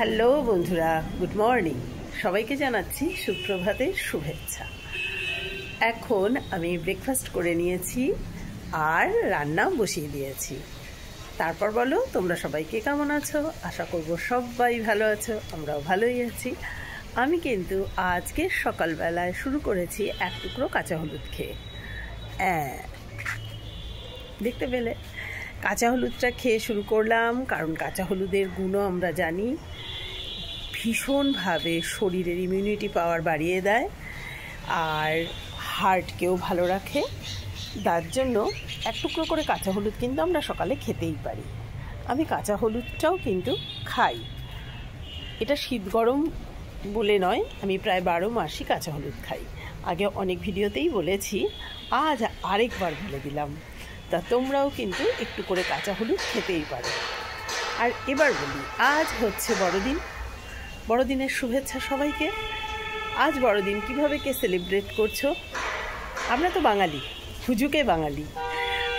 Hello বন্ধুরা, good morning. সবাইকে জানাচ্ছি সুপ্রভাতের শুভেচ্ছা। এখন আমি ব্রেকফাস্ট করে নিয়েছি আর রান্না বসিয়ে দিয়েছি। তারপর বলো, তোমরা সবাইকে কেমন আছো? আশা করব সবাই ভালো আছো, আমরাও ভালোই আছি। আমি কিন্তু আজকে সকালবেলায় শুরু করেছি এক টুকরো কাঁচা হলুদ খেয়ে। দেখতে পেলে? কাঁচা হলুদটা খেয়ে শুরু করলাম, কারণ কাঁচা হলুদের গুণও আমরা জানি ভীষণভাবে শরীরের ইমিউনিটি পাওয়ার বাড়িয়ে দেয় আর হার্টকেও ভালো রাখে। তার জন্য এক টুকরো করে কাঁচা হলুদ কিন্তু আমরা সকালে খেতেই পারি। আমি কাঁচা হলুদটাও কিন্তু খাই। এটা শীত গরম বলে নয়, আমি প্রায় 12 মাসই কাঁচা হলুদ খাই। আগে অনেক ভিডিওতেই বলেছি, আজ আরেকবার বলে দিলাম। তা তোমরাও কিন্তু একটু করে কাঁচা হলুদ খেতেই পারো। আর এবার বলি, আজ হচ্ছে বড়দিন। বড়দিনের শুভেচ্ছা সবাইকে। আজ বড়দিন কীভাবে কে সেলিব্রেট করছো? আমরা তো বাঙালি, হুজুকে বাঙালি,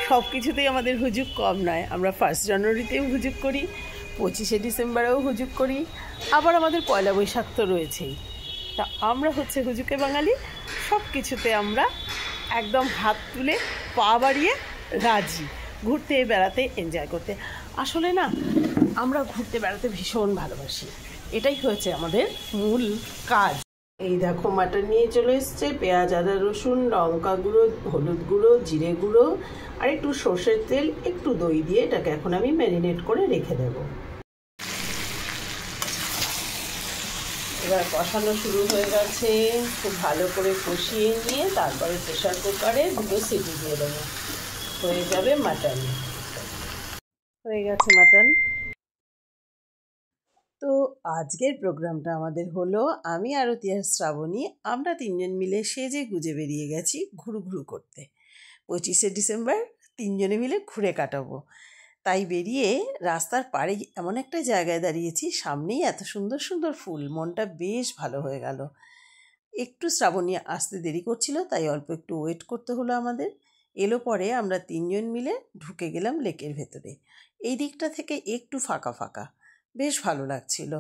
সব কিছুতেই আমাদের হুজুক কম নয়। আমরা 1 জানুয়ারিতেও হুজুক করি, 25শে ডিসেম্বরেও হুজুক করি, আবার আমাদের পয়লা বৈশাখ তো রয়েছেই। তা আমরা হচ্ছে হুজুকে বাঙালি, সব কিছুতে আমরা একদম হাত তুলে পা বাড়িয়ে রাজি, ঘুরতে বেড়াতে এনজয় করতে। আসলে না, আমরা ঘুরতে বেড়াতে ভীষণ ভালোবাসি, এটাই হয়েছে আমাদের মূল কাজ। এই দেখো, মাটন নিয়ে চলে এসছে, পেঁয়াজ, আদা, রসুন, লঙ্কা গুঁড়ো, হলুদ গুঁড়ো, জিরে গুঁড়ো আর একটু সর্ষের তেল, একটু দই দিয়ে এটাকে এখন আমি ম্যারিনেট করে রেখে দেব। এবার কষানো শুরু হয়ে গেছে, খুব ভালো করে কষিয়ে নিয়ে তারপরে প্রেশার কুকারে 2 সিটি দিয়ে দেবো, হয়ে যাবে মাটন। হয়ে গেছে মাটন। তো আজকের প্রোগ্রামটা আমাদের হলো, আমি আরতি আর শ্রাবণী, আমরা 3 জন মিলে সেজে গুজে বেরিয়ে গেছি ঘুরু ঘুরু করতে। 25শে ডিসেম্বর 3 জনে মিলে ঘুরে কাটাবো। তাই বেরিয়ে রাস্তার পাড়ে এমন একটা জায়গায় দাঁড়িয়েছি, সামনেই এত সুন্দর সুন্দর ফুল, মনটা বেশ ভালো হয়ে গেল। একটু শ্রাবণী আসতে দেরি করছিল, তাই অল্প একটু ওয়েট করতে হলো আমাদের। এলো পরে আমরা 3 জন মিলে ঢুকে গেলাম লেকের ভেতরে। এই দিকটা থেকে একটু ফাঁকা ফাঁকা, বেশ ভালো লাগছিল।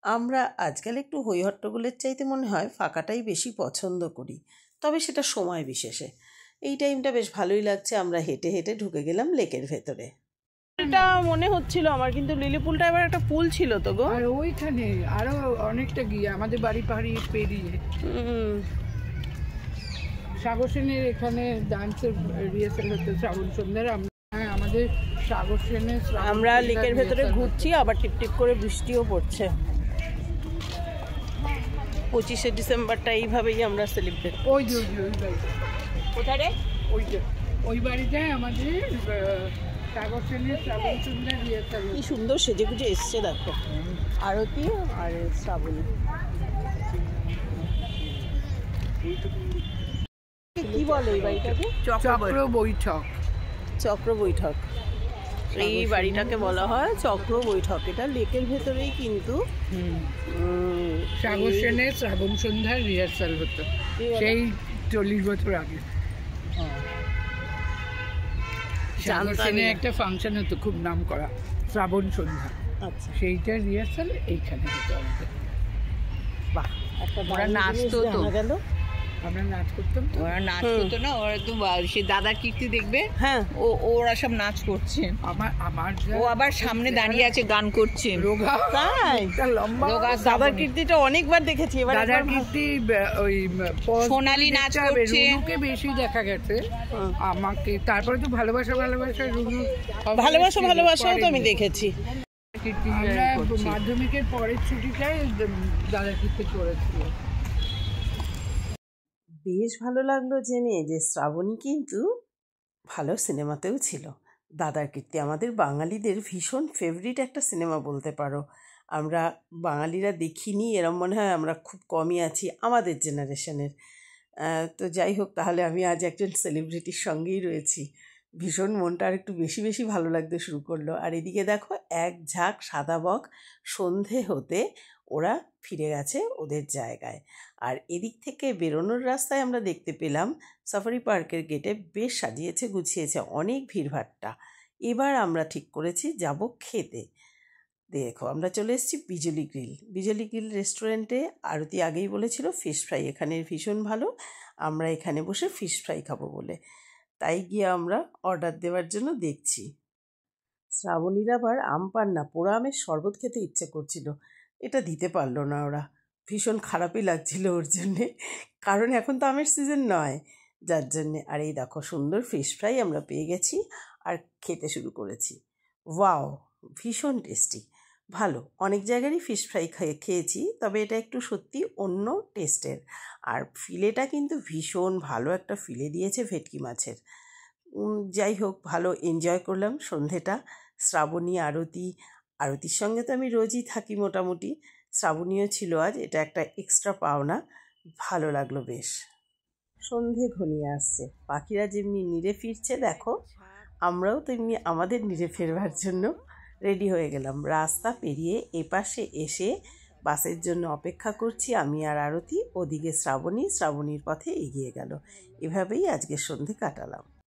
আমরা আজকাল একটু হইহট্টগোলের চাইতে মনে হয় ফাঁকাটাই বেশি পছন্দ করি, তবে সেটা সময় বিশেষে। এই টাইমটা বেশ ভালোই লাগছে। আমরা হেঁটে হেঁটে ঢুকে গেলাম লেকের ভেতরে। এটা মনে হচ্ছিল আমার, কিন্তু লিলি পুলটা এবার একটা পুল ছিল তো গো, আর ওইখানে আরো অনেকটা গিয়ে আমাদের বাড়ি পাড়ি পেরিয়ে সাগর সেনের এখানে ডান্সের রিহার্সাল হচ্ছে শ্রাবণ সন্ধ্যার। আমাদের সাগর সেনের আমরা লেকের ভেতরে ঘুরছি, আবার টিপটিপ করে বৃষ্টিও পড়ছে। 25শে ডিসেম্বরটা এইভাবেই আমরা সেলিব্রেট। ওই যে কোথায় রে, ওই বাড়িটায় আমাদের সাগর সেনের শ্রাবণ সন্ধ্যার রিহার্সাল। কি সুন্দর সেজে গুজে এসছে দেখো, আরতি আর শ্রাবণী। কি বলে এই বাড়িটাকে? চক্র বৈঠক। চক্র বৈঠক, এই বাড়িটাকে বলা হয় চক্র বৈঠক। এটা লেকের ভেতরেই কিন্তু সাগর সেনের শ্রাবণ সন্ধ্যার রিহার্সাল হতো সেই 40 বছর আগে। সাগর সেনে একটা ফাংশন হতো খুব নাম করা, শ্রাবণ সন্ধ্যা। আচ্ছা, সেইটার রিহার্সাল এইখানে হতো আমাদের। বাহ, একটা ওরা নাচতো তো, গেল, আমরা নাচ করতাম। ওরা নাচ করতো না, ওরা তো সে দাদার কীর্তি দেখবে, হ্যাঁ, ওরা সব নাচ করছে। আমার ও আবার সামনে দাঁড়িয়ে আছে, গান করছে। রোগা, তাই লম্বা দাদার কীর্তিটা অনেকবার দেখেছি। এবার দাদার কীর্তি ওই সোনালি নাচ করছে, রুনুকে বেশি দেখা গেছে আমাকে। তারপরে তো ভালোবাসা রুনু, ভালোবাসাও তো আমি দেখেছি। আমরা মাধ্যমিকের পরের ছুটিটায় দাদার কীর্তি করেছিল। বেশ ভালো লাগলো জেনে যে শ্রাবণী কিন্তু ভালো সিনেমাতেও ছিল। দাদার কীর্তি আমাদের বাঙালিদের ভীষণ ফেভারিট একটা সিনেমা বলতে পারো। আমরা বাঙালিরা দেখিনি এরম মনে হয় আমরা খুব কমই আছি আমাদের জেনারেশনের। তো যাই হোক, তাহলে আমি আজ একজন সেলিব্রিটির সঙ্গেই রয়েছি। ভীষণ মনটা আর একটু বেশি বেশি ভালো লাগতে শুরু করলো। আর এদিকে দেখো, এক ঝাঁক সাদা বক সন্ধে হতে ওরা ফিরে গেছে ওদের জায়গায়। আর এদিক থেকে বেরোনোর রাস্তায় আমরা দেখতে পেলাম সাফারি পার্কের গেটে বেশ সাজিয়েছে গুছিয়েছে অনেক ভিড়ভাট্টা। এবার আমরা ঠিক করেছি যাব খেতে। দেখো আমরা চলে এসেছি বিজলি গ্রিল। বিজলি গ্রিল রেস্টুরেন্টে আরতি আগেই বলেছিল ফিশ ফ্রাই এখানে ভীষণ ভালো, আমরা এখানে বসে ফিশ ফ্রাই খাবো বলে, তাই গিয়ে আমরা অর্ডার দেওয়ার জন্য দেখছি। শ্রাবণীর আবার আম পান্না পোড়া আমের শরবত খেতে ইচ্ছে করছিল, এটা দিতে পারলো না ওরা, ভীষণ খারাপই লাগছিল ওর জন্যে, কারণ এখন তো আমের সিজন নয়, যার জন্যে। আর এই দেখো সুন্দর ফিশ ফ্রাই আমরা পেয়ে গেছি আর খেতে শুরু করেছি। ওয়াও, ভীষণ টেস্টি, ভালো। অনেক জায়গারই ফিশ ফ্রাই খেয়েছি, তবে এটা একটু সত্যি অন্য টেস্টের। আর ফিলেটা কিন্তু ভীষণ ভালো একটা ফিলে দিয়েছে ভেটকি মাছের। যাই হোক, ভালো এনজয় করলাম সন্ধেটা। শ্রাবণী, আরতির সঙ্গে তো আমি রোজই থাকি মোটামুটি, শ্রাবণীও ছিল আজ, এটা একটা এক্সট্রা পাওনা, ভালো লাগলো বেশ। সন্ধে ঘনিয়ে আসছে, পাখিরা যেমনি নিরে ফিরছে দেখো, আমরাও তেমনি আমাদের নিরে ফেরবার জন্য রেডি হয়ে গেলাম। রাস্তা পেরিয়ে এপাশে এসে বাসের জন্য অপেক্ষা করছি আমি আর আরতি, ওদিকে শ্রাবণীর পথে এগিয়ে গেল। এভাবেই আজকের সন্ধে কাটালাম।